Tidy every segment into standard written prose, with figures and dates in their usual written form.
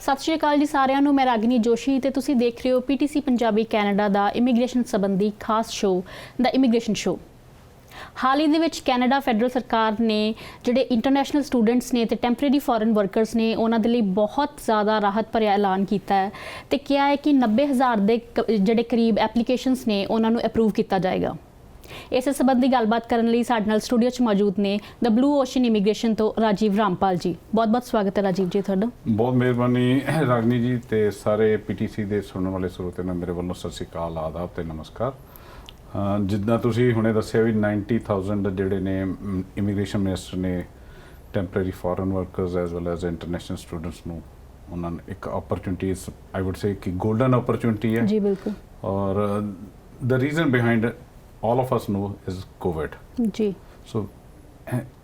ਸਤਿ ਸ਼੍ਰੀ ਅਕਾਲ ਜੀ ਸਾਰਿਆਂ ਨੂੰ। ਮੈਂ ਰਾਗਿਨੀ ਜੋਸ਼ੀ ਤੇ ਤੁਸੀਂ ਦੇਖ ਰਹੇ ਹੋ PTC ਪੰਜਾਬੀ ਕੈਨੇਡਾ ਦਾ ਇਮੀਗ੍ਰੇਸ਼ਨ ਸੰਬੰਧੀ ਖਾਸ ਸ਼ੋਅ ਦਾ ਇਮੀਗ੍ਰੇਸ਼ਨ ਸ਼ੋਅ। ਹਾਲ ਹੀ ਦੇ ਵਿੱਚ ਕੈਨੇਡਾ ਫੈਡਰਲ ਸਰਕਾਰ ਨੇ ਜਿਹੜੇ ਇੰਟਰਨੈਸ਼ਨਲ ਸਟੂਡੈਂਟਸ ਨੇ ਤੇ ਟੈਂਪਰੇਰੀ ਫੋਰਨ ਵਰਕਰਸ ਨੇ ਉਹਨਾਂ ਦੇ ਲਈ ਬਹੁਤ ਜ਼ਿਆਦਾ ਰਾਹਤ ਭਰਿਆ ਐਲਾਨ ਕੀਤਾ ਹੈ ਤੇ ਕਿਹਾ ਹੈ ਕਿ 90,000 ਦੇ ਜਿਹੜੇ ਕਰੀਬ ਐਪਲੀਕੇਸ਼ਨਸ ਨੇ ਉਹਨਾਂ ਨੂੰ ਅਪਰੂਵ ਕੀਤਾ ਜਾਏਗਾ। ਇਸੇ ਸੰਬੰਧੀ ਗੱਲਬਾਤ ਕਰਨ ਲਈ ਸਾਡੇ ਨਾਲ ਸਟੂਡੀਓ 'ਚ ਮੌਜੂਦ ਨੇ ਦ ਬਲੂ ਓਸ਼ਨ ਇਮੀਗ੍ਰੇਸ਼ਨ ਤੋਂ ਰਾਜੀਵ ਰਾਮਪਾਲ ਜੀ। ਬਹੁਤ ਸਵਾਗਤ ਹੈ ਰਾਜੀਵ ਜੀ ਤੁਹਾਡਾ। ਬਹੁਤ ਮਿਹਰਬਾਨੀ ਰਾਗਨੀ ਜੀ ਤੇ ਸਾਰੇ PTC ਦੇ ਸੁਣਨ ਵਾਲੇ ਸਰੋਤਿਆਂ ਨੂੰ ਮੇਰੇ ਵੱਲੋਂ ਸਤਿ ਸ਼੍ਰੀ ਅਕਾਲ, ਆਦਾਬ ਤੇ ਨਮਸਕਾਰ। ਜਿੱਦਾਂ ਤੁਸੀਂ ਹੁਣੇ ਦੱਸਿਆ ਵੀ 90,000 ਜਿਹੜੇ ਨੇ ਇਮੀਗ੍ਰੇਸ਼ਨ ਮਿਨਿਸਟਰ ਨੇ temporary foreign workers as well as international students ਨੂੰ ਉਹਨਾਂ ਨੂੰ ਇੱਕ ਓਪਰਚੁਨਿਟੀ ਆਈ ਵੁੱਡ ਸੇ ਕਿ ਗੋਲਡਨ ਓਪਰਚੁਨਿਟੀ ਹੈ ਜੀ। ਬਿਲਕੁਲ। ਔਰ the reason behind all of us know is COVID. Ji. So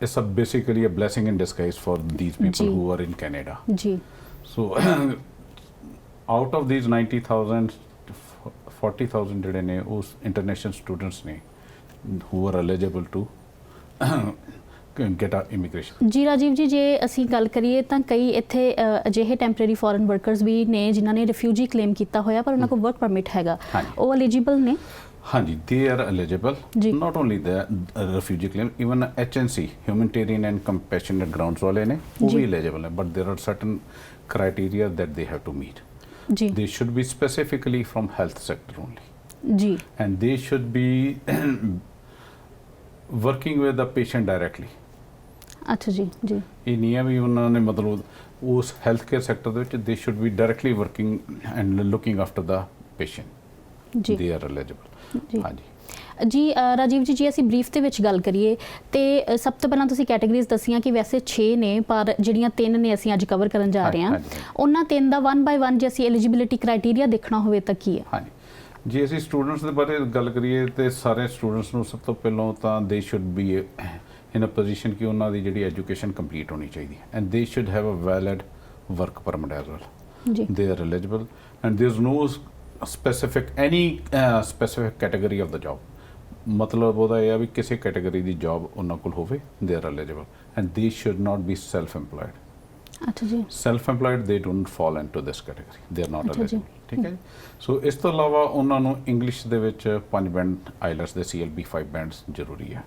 it's basically a blessing in disguise for these people who are in Canada. Ji. So out of these 90,000, 40,000 ਜਿਹੜੇ ਨੇ ਉਸ international students ਨੇ who are eligible to get a immigration. ਜੀ ਰਾਜੀਵ ਜੀ, ਜੇ ਅਸੀਂ ਗੱਲ ਕਰੀਏ ਤਾਂ ਕਈ ਇੱਥੇ ਅਜਿਹੇ ਟੈਂਪਰੇਰੀ ਫੋਰਨ ਵਰਕਰਸ ਵੀ ਨੇ ਜਿਨ੍ਹਾਂ ਨੇ ਰਿਫਿਊਜੀ ਕਲੇਮ ਕੀਤਾ ਹੋਇਆ ਪਰ ਉਹਨਾਂ ਕੋਲ ਵਰਕ ਪਰਮਿਟ ਹੈਗਾ, ਉਹ ਐਲੀਜੀਬਲ ਨੇ? ਹਾਂਜੀ, they are eligible. Not only the refugee claim, even HNC, humanitarian and compassionate grounds वाले ने वो भी eligible है, but there are certain criteria that they have to meet. Ji. They should be specifically from health sector only. Ji. And they should be working with the patient directly. अच्छा जी। जी। ਇਹ ਨਹੀਂ ਹੈ ਵੀ ਉਹਨਾਂ ਨੇ ਮਤਲਬ ਉਸ ਹੈਲਥ ਕੇਅਰ ਸੈਕਟਰ ਦੇ ਵਿੱਚ they should be directly working and looking after the patient. ਜੀ। They are eligible. ਹਾਂਜੀ ਜੀ ਰਾਜੀਵ ਜੀ, ਜੇ ਅਸੀਂ ਬਰੀਫ ਦੇ ਵਿੱਚ ਗੱਲ ਕਰੀਏ ਤੇ ਸਭ ਤੋਂ ਪਹਿਲਾਂ ਤੁਸੀਂ ਕੈਟਾਗਰੀਜ਼ ਦੱਸੀਆਂ ਕਿ ਵੈਸੇ 6 ਨੇ ਪਰ ਜਿਹੜੀਆਂ 3 ਨੇ ਅਸੀਂ ਅੱਜ ਕਵਰ ਕਰਨ ਜਾ ਰਹੇ ਹਾਂ। ਉਹਨਾਂ 3 ਦਾ 1 ਬਾਈ 1 ਜੇ ਅਸੀਂ ਐਲੀਜੀਬਿਲਿਟੀ ਕ੍ਰਾਈਟੇਰੀਆ ਦੇਖਣਾ ਹੋਵੇ ਤਾਂ ਕੀ ਹੈ? ਹਾਂਜੀ, ਜੇ ਅਸੀਂ ਸਟੂਡੈਂਟਸ ਦੇ ਬਾਰੇ ਗੱਲ ਕਰੀਏ ਤੇ ਸਾਰੇ ਸਟੂਡੈਂਟਸ ਨੂੰ ਸਭ ਤੋਂ ਪਹਿਲਾਂ ਤਾਂ they should be in a position ਕਿ ਉਹਨਾਂ ਦੀ ਜਿਹੜੀ ਐਜੂਕੇਸ਼ਨ ਕੰਪਲੀਟ ਹੋਣੀ ਚਾਹੀਦੀ ਹੈ and they should have a valid work permit as well. ਜੀ। They are eligible and there is no specific any specific category of the job। ਮਤਲਬ ਉਹਦਾ ਇਹ ਆ ਵੀ ਕਿਸੇ ਕੈਟਾਗਰੀ ਦੀ ਜੌਬ ਉਹਨਾਂ ਕੋਲ ਹੋਵੇ, they are eligible and they should not be self-employed। ਅੱਛਾ ਜੀ। self-employed they don't fall into this category, they are not eligible। ਠੀਕ ਹੈ ਜੀ। ਸੋ ਇਸ ਤੋਂ ਇਲਾਵਾ ਉਹਨਾਂ ਨੂੰ ਇੰਗਲਿਸ਼ ਦੇ ਵਿੱਚ 5 ਬੈਂਡ, ਆਈਲੈਟਸ ਦੇ CLB 5 ਬੈਂਡਸ ਜ਼ਰੂਰੀ ਹੈ।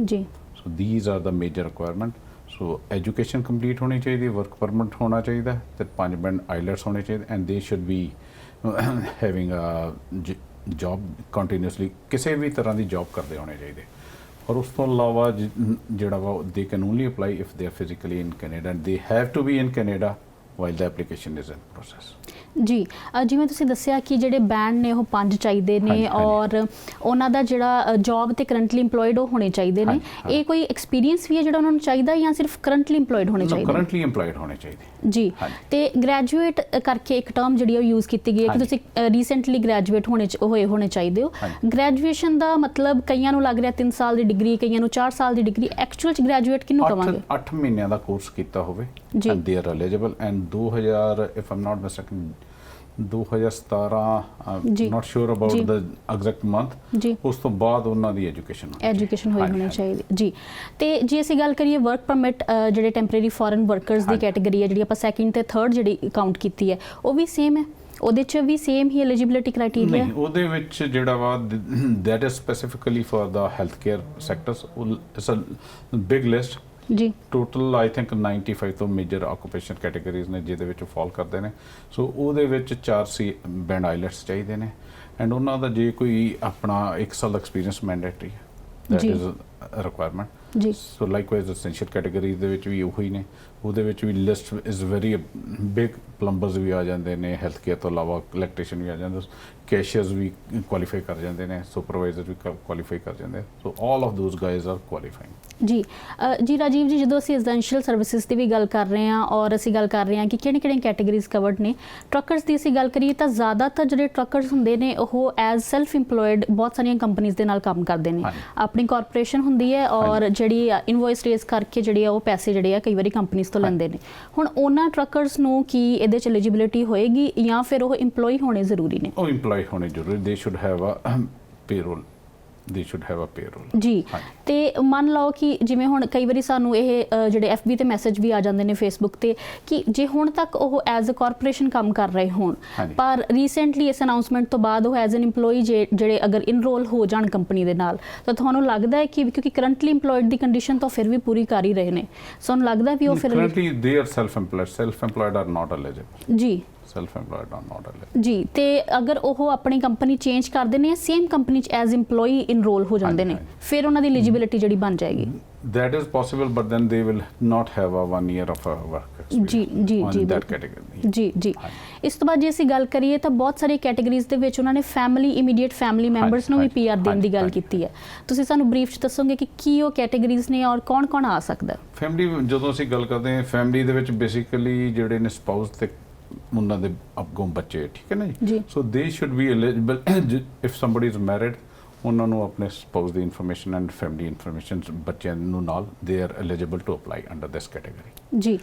ਜੀ। ਸੋ these are the major requirement। So education complete ਹੋਣੀ ਚਾਹੀਦੀ, ਵਰਕ ਪਰਮਿਟ ਹੋਣਾ ਚਾਹੀਦਾ ਤੇ 5 ਬੈਂਡ ਆਈਲੈਟਸ ਹੋਣੇ ਚਾਹੀਦੇ and they should B having a job continuously, ਕਿਸੇ ਵੀ ਤਰ੍ਹਾਂ ਦੀ ਜੌਬ ਕਰਦੇ ਹੋਣੇ ਚਾਹੀਦੇ। ਔਰ ਉਸ ਤੋਂ ਇਲਾਵਾ ਜਿਹੜਾ ਵਾ they can only apply if they are physically in Canada and they have to be in Canada while the application is in process। ਜੀ, ਜਿਵੇਂ ਤੁਸੀਂ ਦੱਸਿਆ ਕਿ ਜਿਹੜੇ ਬੈਂਡ ਨੇ ਉਹ 5 ਚਾਹੀਦੇ ਨੇ ਔਰ ਉਹਨਾਂ ਦਾ ਜਿਹੜਾ ਜੌਬ ਤੇ ਕਰੰਟਲੀ ਇੰਪਲੋਇਡ ਉਹ ਹੋਣੇ ਚਾਹੀਦੇ ਨੇ। ਇਹ ਕੋਈ ਐਕਸਪੀਰੀਅੰਸ ਵੀ ਹੈ ਜਿਹੜਾ ਉਹਨਾਂ ਨੂੰ ਚਾਹੀਦਾ ਜਾਂ ਸਿਰਫ ਕਰੰਟਲੀ ਇੰਪਲੋਇਡ ਹੋਣੇ ਚਾਹੀਦੇ? ਕਰੰਟਲੀ ਇੰਪਲੋਇਡ ਹੋਣੇ ਚਾਹੀਦੇ ਜੀ। ਤੇ ਗ੍ਰੈਜੂਏਟ ਕਰਕੇ ਇੱਕ ਟਰਮ ਜਿਹੜੀ ਉਹ ਯੂਜ਼ ਕੀਤੀ ਗਈ ਹੈ ਕਿ ਤੁਸੀਂ ਰੀਸੈਂਟਲੀ ਗ੍ਰੈਜੂਏਟ ਹੋਣੇ ਚਾਹੀਦੇ ਹੋ। ਗ੍ਰੈਜੂਏਸ਼ਨ ਦਾ ਮਤਲਬ ਕਈਆਂ ਨੂੰ ਲੱਗ ਰਿਹਾ 3 ਸਾਲ ਦੀ ਡਿਗਰੀ, ਕਈਆਂ ਨੂੰ 4 ਸਾਲ ਦੀ ਡਿਗਰੀ। ਐਕਚੁਅਲ ਚ ਗ੍ਰੈਜੂਏਟ ਕਿਹਨੂੰ ਕਵਾਂਗੇ? 8 ਮਹੀਨਿਆਂ ਦਾ ਕੋਰਸ ਕੀਤਾ ਹੋਵੇ and they are eligible and 2000 if I'm not mistaken 2017 not sure about the exact month ਉਸ ਤੋਂ ਬਾਅਦ ਉਹਨਾਂ ਦੀ ਐਜੂਕੇਸ਼ਨ ਹੋਣੀ ਚਾਹੀਦੀ। ਜੀ। ਤੇ ਜੇ ਅਸੀਂ ਗੱਲ ਕਰੀਏ ਵਰਕ ਪਰਮਿਟ, ਜਿਹੜੇ ਟੈਂਪਰੇਰੀ ਫੋਰਨ ਵਰਕਰਸ ਦੀ ਕੈਟਾਗਰੀ ਹੈ ਜਿਹੜੀ ਆਪਾਂ 2nd ਤੇ 3rd ਜਿਹੜੀ ਕਾਊਂਟ ਕੀਤੀ ਹੈ ਉਹ ਵੀ ਸੇਮ ਹੈ? ਉਹਦੇ 'ਚ ਵੀ ਸੇਮ ਹੀ ਐਲੀਜੀਬਿਲਿਟੀ ਕ੍ਰਾਈਟੇਰੀਆ? ਨਹੀਂ, ਉਹਦੇ ਵਿੱਚ ਜਿਹੜਾ ਵਾ that is specifically for the healthcare sectors, it's a big list। ਜੀ। ਟੋਟਲ ਆਈ ਥਿੰਕ 95 ਤੋਂ ਮੇਜਰ ਆਕੂਪੇਸ਼ਨ ਕੈਟਾਗਰੀਜ਼ ਨੇ ਜਿਹਦੇ ਵਿੱਚ ਫਾਲ ਕਰਦੇ ਨੇ। ਸੋ ਉਹਦੇ ਵਿੱਚ 4 ਬੈਂਡ ਆਈਲੈਟਸ ਚਾਹੀਦੇ ਨੇ ਐਂਡ ਉਹਨਾਂ ਦਾ ਜੇ ਕੋਈ ਆਪਣਾ 1 ਸਾਲ ਦਾ ਐਕਸਪੀਰੀਅੰਸ ਮੈਂਡੇਟਰੀ ਹੈ, ਦੈਟ ਇਜ਼ ਰਿਕੁਆਇਰਮੈਂਟ। ਜੀ। ਸੋ ਲਾਈਕਵਾਈਜ਼ ਐਸੈਂਸ਼ੀਅਲ ਕੈਟਾਗਰੀ ਦੇ ਵਿੱਚ ਵੀ ਉਹੀ ਨੇ। ਉਹਦੇ ਵਿੱਚ ਵੀ ਲਿਸਟ ਇਜ਼ ਵੈਰੀ ਬਿਗ। ਪਲੰਬਰਸ ਵੀ ਆ ਜਾਂਦੇ ਨੇ, ਹੈਲਥ ਕੇਅਰ ਤੋਂ ਇਲਾਵਾ ਇਲੈਕਟ੍ਰੀਸ਼ੀਅਨ ਵੀ ਆ ਜਾਂਦੇ, ਕੈਸ਼ੀਅਰਸ ਵੀ ਕੁਆਲੀਫਾਈ ਕਰ ਜਾਂਦੇ ਨੇ, ਸੁਪਰਵਾਈਜ਼ਰ ਵੀ ਕੁਆਲੀਫਾਈ ਕਰ ਜਾਂਦੇ। So all of those guys are qualifying. ਜੀ। ਜੀ ਰਾਜੀਵ ਜੀ, ਜਦੋਂ ਅਸੀਂ ਐਸੈਂਸ਼ੀਅਲ ਸਰਵਿਸਿਜ਼ ਦੀ ਵੀ ਗੱਲ ਕਰ ਰਹੇ ਹਾਂ ਔਰ ਅਸੀਂ ਗੱਲ ਕਰ ਰਹੇ ਹਾਂ ਕਿ ਕਿਹੜੀਆਂ ਕੈਟਾਗਰੀਜ਼ ਕਵਰਡ ਨੇ, ਟਰੱਕਰਸ ਦੀ ਅਸੀਂ ਗੱਲ ਕਰੀਏ ਤਾਂ ਜ਼ਿਆਦਾਤਰ ਜਿਹੜੇ ਟਰੱਕਰਸ ਹੁੰਦੇ ਨੇ ਉਹ ਐਜ਼ ਸੈਲਫ ਇੰਪਲੋਇਡ ਬਹੁਤ ਸਾਰੀਆਂ ਕੰਪਨੀਜ਼ ਦੇ ਨਾਲ ਕੰਮ ਕਰਦੇ ਨੇ। ਆਪਣੀ ਕਾਰਪੋਰੇਸ਼ਨ ਹੁੰਦੀ ਹੈ ਔਰ ਜਿਹੜੀ ਇਨਵੋਇਸ ਰੇਜ਼ ਕਰਕੇ ਜਿਹੜੇ ਆ ਉਹ ਪੈਸੇ ਜਿਹੜੇ ਆ ਕਈ ਵਾਰੀ ਕੰਪਨੀਜ਼ ਤੋਂ ਲੈਂਦੇ ਨੇ। ਹੁਣ ਉਹਨਾਂ ਟਰੱਕਰਸ ਨੂੰ ਕੀ ਇਹਦੇ 'ਚ ਐਲੀਜੀਬਿਲਿਟੀ ਹੋਏਗੀ ਜਾਂ ਫਿਰ ਉਹ ਇੰਪਲੋਈ ਹੋਣੇ ਜ਼ਰੂਰੀ ਨੇ? ਉਹ ਇੰਪਲੋਈ ਹੋਣੇ ਜ਼ਰੂਰੀ। They should have a payroll they should have a payroll ਜੀ ਤੇ ਮੰਨ ਲਓ ਕਿ ਜਿਵੇਂ ਹੁਣ ਕਈ ਵਾਰੀ ਸਾਨੂੰ ਇਹ ਜਿਹੜੇ FB ਤੇ ਮੈਸੇਜ ਵੀ ਆ ਜਾਂਦੇ ਨੇ Facebook ਤੇ ਕਿ ਜੇ ਹੁਣ ਤੱਕ ਉਹ ਐਜ਼ ਅ ਕਾਰਪੋਰੇਸ਼ਨ ਕੰਮ ਕਰ ਰਹੇ ਹੋਣ ਪਰ ਰੀਸੈਂਟਲੀ ਇਸ ਅਨਾਉਂਸਮੈਂਟ ਤੋਂ ਬਾਅਦ ਉਹ ਐਜ਼ ਐਨ EMPLOYE ਜਿਹੜੇ ਅਗਰ ਇਨਰੋਲ ਹੋ ਜਾਣ ਕੰਪਨੀ ਦੇ ਨਾਲ ਤਾਂ ਤੁਹਾਨੂੰ ਲੱਗਦਾ ਹੈ ਕਿ ਕਿਉਂਕਿ ਕਰੰਟਲੀ EMPLOYED ਦੀ ਕੰਡੀਸ਼ਨ ਤਾਂ ਫਿਰ ਵੀ ਪੂਰੀ ਕਰ ਹੀ ਰਹੇ ਨੇ ਸੋ ਤੁਹਾਨੂੰ ਲੱਗਦਾ ਵੀ ਉਹ ਫਿਰ currently they are self-employed are not eligible ਜੀ self-employed are not eligible ਜੀ ਤੇ ਅਗਰ ਉਹ ਆਪਣੀ ਕੰਪਨੀ ਚੇਂਜ ਕਰਦੇ ਨੇ ਸੇਮ ਕੰਪਨੀ ਚ ਐਜ਼ EMPLOYE ਇਨਰੋਲ ਹੋ ਜਾਂਦੇ ਨੇ ਫਿਰ ਉਹਨਾਂ ਦੀ ਐਲੀਜੀਬਿਲਿਟੀ ਜਿਹੜੀ ਬਣ ਜਾਏਗੀ that is possible but then they will not have a 1 year of a work experience ਜੀ in that category ਜੀ ਇਸ ਤੋਂ ਬਾਅਦ ਜੇ ਅਸੀਂ ਗੱਲ ਕਰੀਏ ਤਾਂ ਬਹੁਤ ਸਾਰੀ ਕੈਟਾਗਰੀਜ਼ ਦੇ ਵਿੱਚ ਉਹਨਾਂ ਨੇ ਇਮੀਡੀਏਟ ਫੈਮਿਲੀ ਮੈਂਬਰਸ ਨੂੰ ਵੀ PR ਦੇਣ ਦੀ ਗੱਲ ਕੀਤੀ ਹੈ ਤੁਸੀਂ ਸਾਨੂੰ ਬਰੀਫ ਚ ਦੱਸੋਗੇ ਕਿ ਕੀ ਉਹ ਕੈਟਾਗਰੀਜ਼ ਨੇ ਔਰ ਕੌਣ ਆ ਸਕਦਾ ਫੈਮਿਲੀ ਜਦੋਂ ਅਸੀਂ ਗੱਲ ਕਰਦੇ ਹਾਂ ਫੈਮਿਲੀ ਦੇ ਵਿੱਚ ਬੇਸਿਕਲੀ ਜਿਹੜੇ ਨੇ ਸਪਾਊਸ ਤੇ ਉਹਨਾਂ ਦੇ ਅੱਗੋਂ ਬੱਚੇ ਠੀਕ ਹੈ ਨਾ ਜੀ so they should be eligible if somebody is married ਉਹਨਾਂ ਨੂੰ ਆਪਣੇ ਸਪਾਊਸ ਦੀ ਇਨਫੋਰਮੇਸ਼ਨ ਐਂਡ ਫੈਮਿਲੀ ਇਨਫੋਰਮੇਸ਼ਨ ਬੱਚਿਆਂ ਨੂੰ ਨਾਲ they are eligible to apply under this category ਜੀ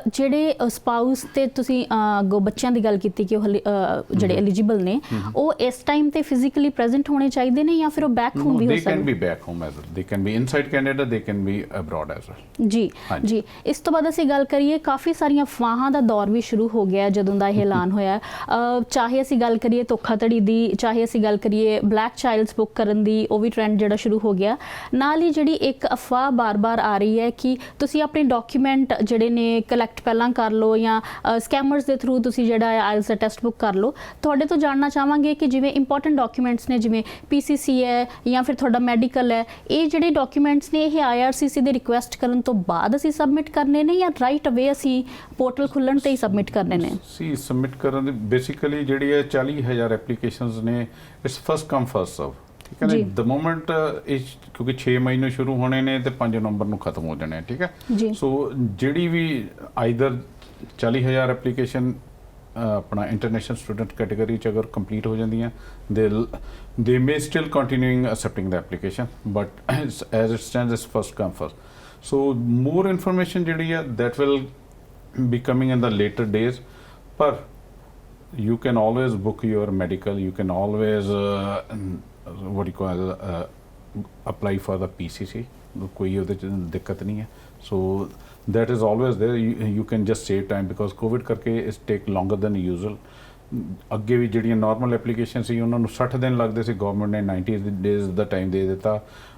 ਜਿਹੜੇ ਸਪਾਊਸ ਤੇ ਤੁਸੀਂ ਅੱਗੋਂ ਬੱਚਿਆਂ ਦੀ ਗੱਲ ਕੀਤੀ ਕਿ ਉਹ ਜਿਹੜੇ ਐਲੀਜੀਬਲ ਨੇ ਉਹ ਇਸ ਟਾਈਮ ਤੇ ਫਿਜ਼ੀਕਲੀ ਪ੍ਰੈਜ਼ੈਂਟ ਹੋਣੇ ਚਾਹੀਦੇ ਨੇ ਜਾਂ ਫਿਰ ਉਹ ਬੈਕ ਹੋਮ ਵੀ ਹੋ ਸਕਦੇ they can be back home as well they can be inside Canada they can be abroad as well ਜੀ ਇਸ ਤੋਂ ਬਾਅਦ ਅਸੀਂ ਗੱਲ ਕਰੀਏ ਕਾਫੀ ਸਾਰੀਆਂ ਅਫਵਾਹਾਂ ਦਾ ਦੌਰ ਵੀ ਸ਼ੁਰੂ ਹੋ ਗਿਆ ਜਦੋਂ ਦਾ ਇਹ ਐਲਾਨ ਹੋਇਆ ਚਾਹੇ ਅਸੀਂ ਗੱਲ ਕਰੀਏ ਧੋਖਾਧੜੀ ਦੀ ਚਾਹੇ ਅਸੀਂ ਗੱਲ ਕਰੀਏ ਬਲੈਕ ਚਾਈਲਡਸ ਬੁੱਕ ਕਰਨ ਦੀ ਉਹ ਵੀ ਟ੍ਰੈਂਡ ਜਿਹੜਾ ਸ਼ੁਰੂ ਹੋ ਗਿਆ ਨਾਲ ਹੀ ਜਿਹੜੀ ਇੱਕ ਅਫਵਾਹ ਬਾਰ-ਬਾਰ ਆ ਰਹੀ ਹੈ ਕਿ ਤੁਸੀਂ ਆਪਣੇ ਡਾਕੂਮੈਂਟ ਜਿਹੜੇ ਨੇ ਕਲੈਕਟ ਪਹਿਲਾਂ ਕਰ ਲਓ ਜਾਂ ਸਕੈਮਰਸ ਦੇ ਥਰੂ ਤੁਸੀਂ ਜਿਹੜਾ ਆਇਲਸ ਦਾ ਟੈਸਟ ਬੁੱਕ ਕਰ ਲਓ ਤੁਹਾਡੇ ਤੋਂ ਜਾਣਨਾ ਚਾਹਾਂਗੇ ਕਿ ਜਿਵੇਂ ਇੰਪੋਰਟੈਂਟ ਡਾਕੂਮੈਂਟਸ ਨੇ ਜਿਵੇਂ PCC ਹੈ ਜਾਂ ਫਿਰ ਤੁਹਾਡਾ ਮੈਡੀਕਲ ਹੈ ਇਹ ਜਿਹੜੇ ਡਾਕੂਮੈਂਟਸ ਨੇ ਇਹ IRCC ਦੇ ਰਿਕੁਐਸਟ ਕਰਨ ਤੋਂ ਬਾਅਦ ਅਸੀਂ ਸਬਮਿਟ ਕਰਨੇ ਨੇ ਜਾਂ ਰਾਈਟ ਅਵੇ ਅਸੀਂ ਪੋਰਟਲ ਖੁੱਲਣ ਤੇ ਹੀ ਸਬਮਿਟ ਕਰਨੇ ਨੇ ਸਬਮਿਟ ਕਰਨ ਦੇ ਬੇਸਿਕਲੀ ਜਿਹੜੀ ਹੈ 40,000 ਐਪਲੀਕੇਸ਼ਨਸ ਨੇ ਇਟਸ ਫਸਟ ਕਮ ਫਸਟ ਸਰਵ ਠੀਕ ਹੈ ਨਾ ਦ ਮੋਮੈਂਟ ਕਿਉਂਕਿ 6 ਮਈ ਨੂੰ ਸ਼ੁਰੂ ਹੋਣੇ ਨੇ ਤੇ 5 ਨਵੰਬਰ ਨੂੰ ਖਤਮ ਹੋ ਜਾਣੇ ਠੀਕ ਹੈ ਸੋ ਜਿਹੜੀ ਵੀ ਆਈਦਰ 40,000 ਐਪਲੀਕੇਸ਼ਨ ਆਪਣਾ ਇੰਟਰਨੈਸ਼ਨਲ ਸਟੂਡੈਂਟ ਕੈਟਾਗਰੀ ਚ ਅਗਰ ਕੰਪਲੀਟ ਹੋ ਜਾਂਦੀਆਂ they may still continuing accepting the application but as it stands is first come first so more information ਜਿਹੜੀ ਹੈ that will be coming in the later days ਪਰ you can always book your medical you can always what you call apply for the PCC ਕੋਈ ਉਹਦੇ ਚ ਦਿੱਕਤ ਨਹੀਂ ਹੈ so that is always there you can just save time because COVID ਕਰਕੇ it take longer than usual ਅੱਗੇ ਵੀ ਜਿਹੜੀਆਂ normal application ਸੀ ਉਹਨਾਂ ਨੂੰ 60 ਦਿਨ ਲੱਗਦੇ ਸੀ ਗਵਰਨਮੈਂਟ ਨੇ 90 ਡੇਜ਼ ਦਾ ਟਾਈਮ ਦੇ ਦਿੱਤਾ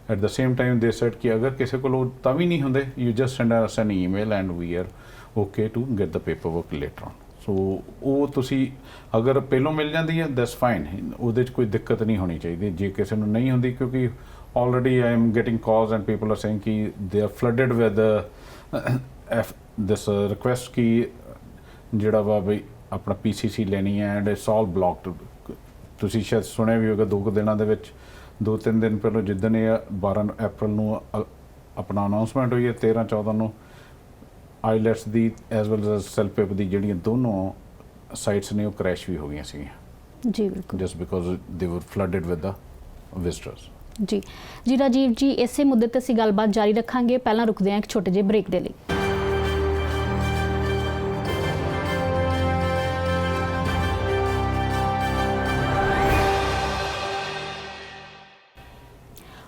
at the same time they said ਕਿ ਅਗਰ ਕਿਸੇ ਕੋਲ ਉਹ ਤਾਂ ਵੀ ਨਹੀਂ ਹੁੰਦੇ you just send us an email and we are okay to get the paperwork later on so ਉਹ ਤੁਸੀਂ ਅਗਰ ਪਹਿਲੋਂ ਮਿਲ ਜਾਂਦੀ ਹੈ ਦੈਟਸ ਫਾਈਨ ਉਹਦੇ 'ਚ ਕੋਈ ਦਿੱਕਤ ਨਹੀਂ ਹੋਣੀ ਚਾਹੀਦੀ ਜੇ ਕਿਸੇ ਨੂੰ ਨਹੀਂ ਹੁੰਦੀ ਕਿਉਂਕਿ already I am getting calls and people are saying ki they are flooded with this request ki ਜਿਹੜਾ ਵਾ ਬਈ ਆਪਣਾ PCC ਲੈਣੀ ਹੈ ਐਂਡ ਇਟਸ ਆਲ ਬਲੌਕਡ ਤੁਸੀਂ ਸ਼ਾਇਦ ਸੁਣਿਆ ਵੀ ਹੋਗਾ 2 ਦਿਨਾਂ ਦੇ ਵਿੱਚ 2-3 ਦਿਨ ਪਹਿਲਾਂ ਜਿੱਦਣ ਇਹ 12 ਅਪ੍ਰੈਲ ਨੂੰ ਆਪਣਾ ਅਨਾਉਂਸਮੈਂਟ ਹੋਈ ਹੈ 13-14 ਨੂੰ ਆਈਲੈਟਸ ਦੀ ਐਜ਼ ਵੈਲ ਐਜ਼ ਸੈਲਪੇਪ ਦੀ ਜਿਹੜੀਆਂ ਦੋਨੋਂ ਸਾਈਟਸ ਨੇ ਉਹ ਕ੍ਰੈਸ਼ ਵੀ ਹੋ ਗਈਆਂ ਸੀਗੀਆਂ ਜੀ ਬਿਲਕੁਲ ਜਸਟ ਬਿਕੋਜ਼ ਦੇ ਵਰ ਫਲੱਡਡ ਵਿਦ ਦ ਵਿਜ਼ਟਰਸ ਜੀ ਰਾਜੀਵ ਜੀ ਇਸੇ ਮੁੱਦੇ ਤੇ ਅਸੀਂ ਗੱਲਬਾਤ ਜਾਰੀ ਰੱਖਾਂਗੇ ਪਹਿਲਾਂ ਰੁਕਦੇ ਹਾਂ ਇੱਕ ਛੋਟੇ ਜਿਹੇ ਬ੍ਰੇਕ ਦੇ ਲਈ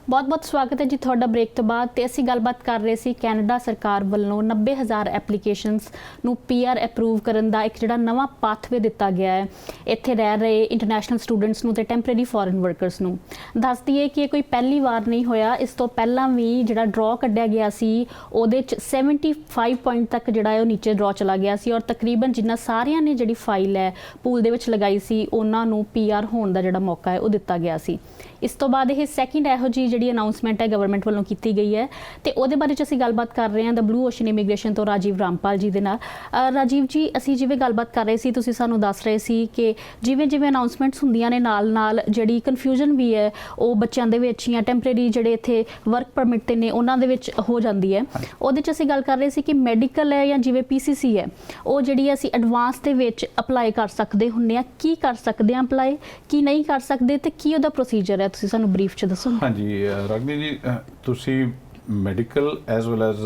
ਬਹੁਤ-ਬਹੁਤ ਸਵਾਗਤ ਹੈ ਜੀ ਤੁਹਾਡਾ ਬ੍ਰੇਕ ਤੋਂ ਬਾਅਦ ਤੇ ਅਸੀਂ ਗੱਲਬਾਤ ਕਰ ਰਹੇ ਸੀ ਕੈਨੇਡਾ ਸਰਕਾਰ ਵੱਲੋਂ 90,000 ਐਪਲੀਕੇਸ਼ਨਸ ਨੂੰ PR ਅਪਰੂਵ ਕਰਨ ਦਾ ਇੱਕ ਜਿਹੜਾ ਨਵਾਂ ਪਾਥਵੇ ਦਿੱਤਾ ਗਿਆ ਹੈ ਇੱਥੇ ਰਹਿ ਰਹੇ ਇੰਟਰਨੈਸ਼ਨਲ ਸਟੂਡੈਂਟਸ ਨੂੰ ਤੇ ਟੈਂਪਰੇਰੀ ਫੋਰਨ ਵਰਕਰਸ ਨੂੰ ਦੱਸ ਦਈਏ ਕਿ ਇਹ ਕੋਈ ਪਹਿਲੀ ਵਾਰ ਨਹੀਂ ਹੋਇਆ ਇਸ ਤੋਂ ਪਹਿਲਾਂ ਵੀ ਜਿਹੜਾ ਡਰਾਅ ਕੱਢਿਆ ਗਿਆ ਸੀ ਉਹਦੇ 'ਚ 75 ਪੁਆਇੰਟ ਤੱਕ ਜਿਹੜਾ ਹੈ ਉਹ ਨੀਚੇ ਡਰਾਅ ਚਲਾ ਗਿਆ ਸੀ ਔਰ ਤਕਰੀਬਨ ਜਿੰਨਾ ਸਾਰਿਆਂ ਨੇ ਜਿਹੜੀ ਫਾਈਲ ਹੈ ਪੂਲ ਦੇ ਵਿੱਚ ਲਗਾਈ ਸੀ ਉਹਨਾਂ ਨੂੰ PR ਹੋਣ ਦਾ ਜਿਹੜਾ ਮੌਕਾ ਹੈ ਉਹ ਦਿੱਤਾ ਗਿਆ ਸੀ ਇਸ ਤੋਂ ਬਾਅਦ ਇਹ ਸੈਕਿੰਡ ਇਹੋ ਜਿਹੀ ਜਿਹੜੀ ਅਨਾਉਂਸਮੈਂਟ ਹੈ ਗਵਰਨਮੈਂਟ ਵੱਲੋਂ ਕੀਤੀ ਗਈ ਹੈ ਤੇ ਉਹਦੇ ਬਾਰੇ 'ਚ ਅਸੀਂ ਗੱਲਬਾਤ ਕਰ ਰਹੇ ਹਾਂ ਦ ਬਲੂ ਓਸ਼ਨ ਇਮੀਗ੍ਰੇਸ਼ਨ ਤੋਂ ਰਾਜੀਵ ਰਾਮਪਾਲ ਜੀ ਦੇ ਨਾਲ ਰਾਜੀਵ ਜੀ ਅਸੀਂ ਜਿਵੇਂ ਗੱਲਬਾਤ ਕਰ ਰਹੇ ਸੀ ਤੁਸੀਂ ਸਾਨੂੰ ਦੱਸ ਰਹੇ ਸੀ ਕਿ ਜਿਵੇਂ ਅਨਾਉਂਸਮੈਂਟਸ ਹੁੰਦੀਆਂ ਨੇ ਨਾਲ ਜਿਹੜੀ ਕਨਫਿਊਜ਼ਨ ਵੀ ਹੈ ਉਹ ਬੱਚਿਆਂ ਦੇ ਵਿੱਚ ਜਾਂ ਟੈਂਪਰੇਰੀ ਜਿਹੜੇ ਇੱਥੇ ਵਰਕ ਪਰਮਿਟ ਤੇ ਨੇ ਉਹਨਾਂ ਦੇ ਵਿੱਚ ਹੋ ਜਾਂਦੀ ਹੈ ਉਹਦੇ 'ਚ ਅਸੀਂ ਗੱਲ ਕਰ ਰਹੇ ਸੀ ਕਿ ਮੈਡੀਕਲ ਹੈ ਜਾਂ ਜਿਵੇਂ PCC ਹੈ ਉਹ ਜਿਹੜੀ ਅਸੀਂ ਐਡਵਾਂਸ ਦੇ ਵਿੱਚ ਅਪਲਾਈ ਕਰ ਸਕਦੇ ਹੁੰਦੇ ਆ ਕੀ ਕਰ ਸਕਦੇ ਆ ਅਪਲਾਈ ਕੀ ਨਹੀਂ ਕਰ ਸਕਦੇ ਤੇ ਕੀ ਉਹਦਾ ਪ੍ਰੋਸੀਜਰ ਹੈ ਤੁਸੀਂ ਸਾਨੂੰ ਬਰੀਫ 'ਚ ਦੱਸੋ ਹਾਂਜੀ ਰਾਗਨੀ ਜੀ ਤੁਸੀਂ medical as well as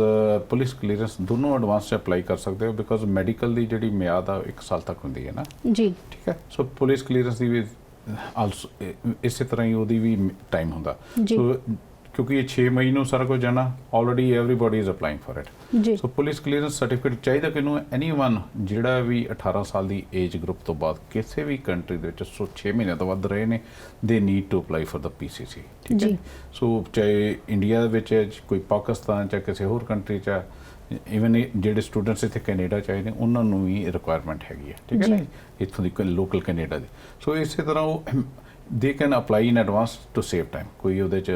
police clearance ਦੋਨੋਂ ਐਡਵਾਂਸ 'ਚ ਅਪਲਾਈ ਕਰ ਸਕਦੇ ਹੋ ਬਿਕੋਜ਼ ਮੈਡੀਕਲ ਦੀ ਜਿਹੜੀ ਮਿਆਦ ਆ 1 ਸਾਲ ਤੱਕ ਹੁੰਦੀ ਹੈ ਨਾ ਜੀ ਠੀਕ ਹੈ ਸੋ ਪੁਲਿਸ ਕਲੀਅਰੈਂਸ ਦੀ ਵੀ ਆਲਸੋ ਇਸੇ ਤਰ੍ਹਾਂ ਹੀ ਉਹਦੀ ਵੀ ਟਾਈਮ ਹੁੰਦਾ। ਜੀ। ਸੋ ਕਿਉਂਕਿ ਇਹ 6 ਮਈ ਨੂੰ ਸਾਰਾ ਕੁਝ ਜਾਣਾ, already everybody is applying for it. ਜੀ। ਸੋ ਪੁਲਿਸ ਕਲੀਅਰੈਂਸ ਸਰਟੀਫਿਕੇਟ ਚਾਹੀਦਾ ਕਿਹਨੂੰ? ਐਨੀਵਨ ਜਿਹੜਾ ਵੀ 18 ਸਾਲ ਦੀ ਏਜ ਗਰੁੱਪ ਤੋਂ ਬਾਅਦ ਕਿਸੇ ਵੀ ਕੰਟਰੀ ਦੇ ਵਿੱਚ 6 ਮਹੀਨਿਆਂ ਤੋਂ ਵੱਧ ਰਹੇ ਨੇ, they need to apply for the PCC। ਠੀਕ ਹੈ। ਸੋ ਚਾਹੇ ਇੰਡੀਆ ਵਿੱਚ ਹੈ, ਕੋਈ ਪਾਕਿਸਤਾਨ ਜਾਂ ਕਿਸੇ ਹੋਰ ਕੰਟਰੀ 'ਚ, ਈਵਨ ਜਿਹੜੇ ਸਟੂਡੈਂਟਸ ਇੱਥੇ ਕੈਨੇਡਾ 'ਚ ਆਏ ਨੇ ਉਹਨਾਂ ਨੂੰ ਵੀ ਰਿਕੁਆਇਰਮੈਂਟ ਹੈਗੀ ਹੈ। ਠੀਕ ਹੈ ਨਾ, ਇੱਥੋਂ ਦੀ ਲੋਕਲ ਕੈਨੇਡਾ ਦੀ। ਸੋ ਇਸੇ ਤਰ੍ਹਾਂ ਉਹ they can apply in advance to save time, ਕੋਈ ਉਹਦੇ 'ਚ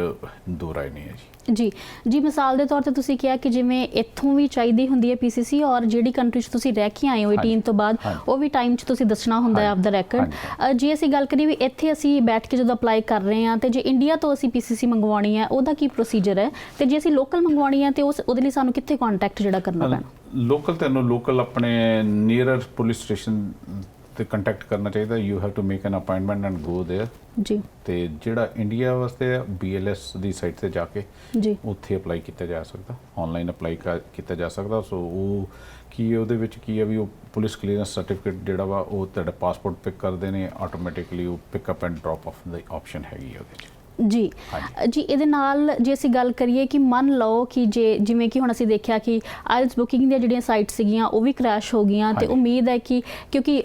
ਦੋ ਰਾਏ ਨਹੀਂ ਹੈ ਜੀ। ਜੀ ਜੀ, ਮਿਸਾਲ ਦੇ ਤੌਰ ਤੇ ਤੁਸੀਂ ਕਿਹਾ ਕਿ ਜਿਵੇਂ ਇੱਥੋਂ ਵੀ ਚਾਹੀਦੀ ਹੁੰਦੀ ਹੈ PCC, ਔਰ ਜਿਹੜੀ ਕੰਟਰੀ 'ਚ ਤੁਸੀਂ ਰਹਿ ਕੇ ਆਏ ਹੋ 18 ਤੋਂ ਬਾਅਦ, ਉਹ ਵੀ ਟਾਈਮ 'ਚ ਤੁਸੀਂ ਦੱਸਣਾ ਹੁੰਦਾ ਹੈ ਆਫ ਦਾ ਰੈਕਰਡ। ਜੇ ਅਸੀਂ ਗੱਲ ਕਰੀਏ ਵੀ ਇੱਥੇ ਅਸੀਂ ਬੈਠ ਕੇ ਜਦੋਂ ਅਪਲਾਈ ਕਰ ਰਹੇ ਹਾਂ, ਤੇ ਜੇ ਇੰਡੀਆ ਤੋਂ ਅਸੀਂ PCC ਮੰਗਵਾਉਣੀ ਹੈ, ਉਹਦਾ ਕੀ ਪ੍ਰੋਸੀਜਰ ਹੈ? ਤੇ ਜੇ ਅਸੀਂ ਲੋਕਲ ਮੰਗਵਾਉਣੀ ਹੈ ਤੇ ਉਹਦੇ ਲਈ ਸਾਨੂੰ ਕਿੱਥੇ ਕੰਟੈਕਟ ਜਿਹੜਾ ਕਰਨਾ ਪੈਣਾ? ਲੋਕਲ ਤੈਨੂੰ ਲੋਕਲ ਆਪਣੇ ਨੀਅਰ ਪੁਲਿਸ ਸਟੇਸ਼ਨ ਤੇ ਕੰਟੈਕਟ ਕਰਨਾ ਚਾਹੀਦਾ। You have to make an appointment and go there. ਜੀ। ਤੇ ਜਿਹੜਾ ਇੰਡੀਆ ਵਾਸਤੇ ਹੈ, BLS ਦੀ ਸਾਈਟ ਤੇ ਜਾ ਕੇ ਜੀ ਉੱਥੇ ਅਪਲਾਈ ਕੀਤਾ ਜਾ ਸਕਦਾ, ਆਨਲਾਈਨ ਅਪਲਾਈ ਕੀਤਾ ਜਾ ਸਕਦਾ। ਸੋ ਉਹ ਕੀ ਉਹਦੇ ਵਿੱਚ ਕੀ ਹੈ ਵੀ ਉਹ ਪੁਲਿਸ ਕਲੀਅਰੈਂਸ ਸਰਟੀਫਿਕੇਟ ਜਿਹੜਾ ਵਾ ਉਹ ਤੁਹਾਡਾ ਪਾਸਪੋਰਟ ਪਿਕ ਕਰਦੇ ਨੇ ਆਟੋਮੈਟਿਕਲੀ, ਉਹ pickup and drop of the option ਹੈਗੀ ਹੈ ਉਹਦੇ 'ਚ। ਜੀ ਜੀ, ਇਹਦੇ ਨਾਲ ਜੇ ਅਸੀਂ ਗੱਲ ਕਰੀਏ ਕਿ ਮੰਨ ਲਓ ਕਿ ਜਿਵੇਂ ਕਿ ਹੁਣ ਅਸੀਂ ਦੇਖਿਆ ਕਿ ਆਇਲਸ ਬੁਕਿੰਗ ਦੀਆਂ ਜਿਹੜੀਆਂ ਸਾਈਟ ਸੀਗੀਆਂ ਉਹ ਵੀ ਕ੍ਰੈਸ਼ ਹੋ ਗਈਆਂ, ਤੇ ਉਮੀਦ ਹੈ ਕਿ ਕਿਉਂਕਿ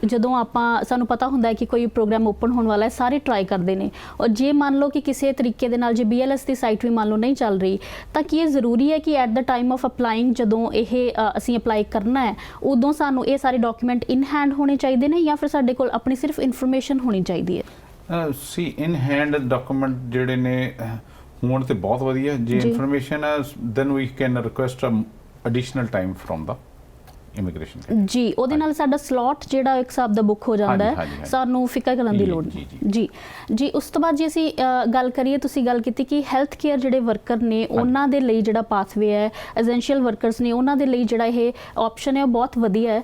ਜਦੋਂ ਸਾਨੂੰ ਪਤਾ ਹੁੰਦਾ ਹੈ ਕਿ ਕੋਈ ਪ੍ਰੋਗਰਾਮ ਓਪਨ ਹੋਣ ਵਾਲਾ ਹੈ, ਸਾਰੇ ਟਰਾਈ ਕਰਦੇ ਨੇ, ਔਰ ਜੇ ਮੰਨ ਲਓ ਕਿ ਕਿਸੇ ਤਰੀਕੇ ਦੇ ਨਾਲ ਜੇ BLS ਦੀ ਸਾਈਟ ਵੀ ਮੰਨ ਲਓ ਨਹੀਂ ਚੱਲ ਰਹੀ, ਤਾਂ ਕੀ ਇਹ ਜ਼ਰੂਰੀ ਹੈ ਕਿ at the time of applying ਜਦੋਂ ਇਹ ਅਸੀਂ ਅਪਲਾਈ ਕਰਨਾ ਹੈ, ਉਦੋਂ ਸਾਨੂੰ ਇਹ ਸਾਰੇ ਡਾਕੂਮੈਂਟ ਇਨ ਹੈਂਡ ਹੋਣੇ ਚਾਹੀਦੇ ਨੇ, ਜਾਂ ਫਿਰ ਸਾਡੇ ਕੋਲ ਆਪਣੀ ਸਿਰਫ ਇਨਫੋਰਮੇਸ਼ਨ ਹੋਣੀ ਚਾਹੀਦੀ ਹੈ? ਸੀ ਇਨ ਹੈਂਡ ਡਾਕੂਮੈਂਟ ਜਿਹੜੇ ਨੇ ਹੋਣ ਤੇ ਬਹੁਤ ਵਧੀਆ। ਜੇ ਇਨਫੋਰਮੇਸ਼ਨ ਹੈ then we can request additional time from the immigration. ਜੀ, ਉਹਦੇ ਨਾਲ ਸਾਡਾ ਸਲੋਟ ਜਿਹੜਾ ਇੱਕ ਹਿਸਾਬ ਦਾ ਬੁੱਕ ਹੋ ਜਾਂਦਾ ਹੈ, ਸਾਨੂੰ ਫਿਕਰ ਕਰਨ ਦੀ ਲੋੜ ਨਹੀਂ। ਜੀ ਜੀ, ਉਸ ਤੋਂ ਬਾਅਦ ਜੇ ਅਸੀਂ ਗੱਲ ਕਰੀਏ, ਤੁਸੀਂ ਗੱਲ ਕੀਤੀ ਕਿ ਹੈਲਥ ਕੇਅਰ ਜਿਹੜੇ ਵਰਕਰ ਨੇ ਉਹਨਾਂ ਦੇ ਲਈ ਜਿਹੜਾ ਪਾਥਵੇ ਹੈ, ਐਸੈਂਸ਼ੀਅਲ ਵਰਕਰਸ ਨੇ ਉਹਨਾਂ ਦੇ ਲਈ ਜਿਹੜਾ ਇਹ ਆਪਸ਼ਨ ਹੈ ਉਹ ਬਹੁਤ ਵਧੀਆ ਹੈ।